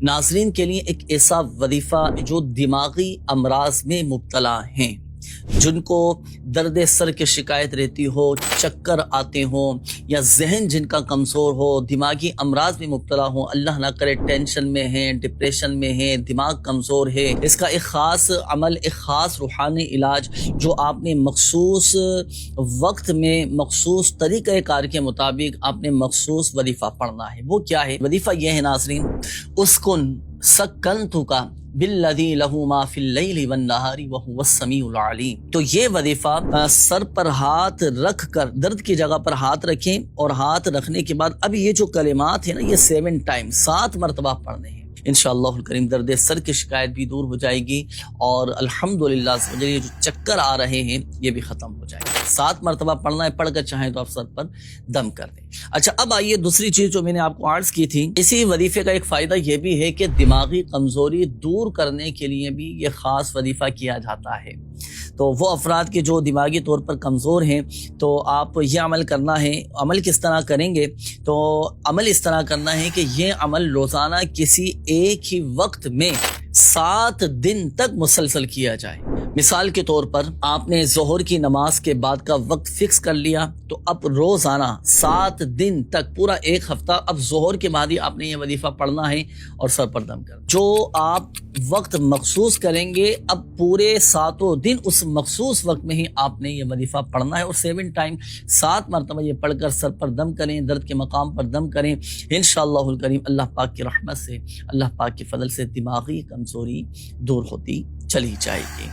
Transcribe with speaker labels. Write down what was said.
Speaker 1: ناظرین کے لیے ایک ایسا وظیفہ جو دماغی امراض میں مبتلا ہیں، جن کو درد سر کی شکایت رہتی ہو، چکر آتے ہوں، یا ذہن جن کا کمزور ہو، دماغی امراض میں مبتلا ہو، اللہ نہ کرے ٹینشن میں ہیں، ڈپریشن میں ہیں، دماغ کمزور ہے، اس کا ایک خاص عمل، ایک خاص روحانی علاج جو آپ نے مخصوص وقت میں مخصوص طریقہ کار کے مطابق آپ نے مخصوص وظیفہ پڑھنا ہے۔ وہ کیا ہے وظیفہ؟ یہ ہے ناظرین، اسکن سکنتک بالذی لہ ما فی اللیل والنہار وہو السمیع العلیم۔ تو یہ وظیفہ سر پر ہاتھ رکھ کر، درد کی جگہ پر ہاتھ رکھیں، اور ہاتھ رکھنے کے بعد اب یہ جو کلمات ہیں نا، یہ 7 ٹائم 7 مرتبہ پڑھنے ہیں۔ انشاءاللہ الکریم درد سر کی شکایت بھی دور ہو جائے گی، اور الحمدللہ یہ جو چکر آ رہے ہیں یہ بھی ختم ہو جائے گا۔ 7 مرتبہ پڑھنا ہے، پڑھ کر چاہیں تو آپ سر پر دم کر دیں۔ اچھا، اب آئیے دوسری چیز جو میں نے آپ کو عرض کی تھی، اسی وظیفے کا ایک فائدہ یہ بھی ہے کہ دماغی کمزوری دور کرنے کے لیے بھی یہ خاص وظیفہ کیا جاتا ہے۔ تو وہ افراد کے جو دماغی طور پر کمزور ہیں، تو آپ یہ عمل کرنا ہے۔ عمل کس طرح کریں گے؟ تو عمل اس طرح کرنا ہے کہ یہ عمل روزانہ کسی ایک ہی وقت میں 7 دن تک مسلسل کیا جائے۔ مثال کے طور پر آپ نے ظہر کی نماز کے بعد کا وقت فکس کر لیا، تو اب روزانہ 7 دن تک پورا ایک ہفتہ اب ظہر کے بعد ہی آپ نے یہ وظیفہ پڑھنا ہے اور سر پر دم کرنا۔ جو آپ وقت مخصوص کریں گے، اب پورے 7 دن اس مخصوص وقت میں ہی آپ نے یہ وظیفہ پڑھنا ہے، اور 7 ٹائم 7 مرتبہ یہ پڑھ کر سر پر دم کریں، درد کے مقام پر دم کریں۔ انشاءاللہ الکریم اللہ پاک کی رحمت سے، اللہ پاک کے فضل سے دماغی کمزوری دور ہوتی چلی جائے گی۔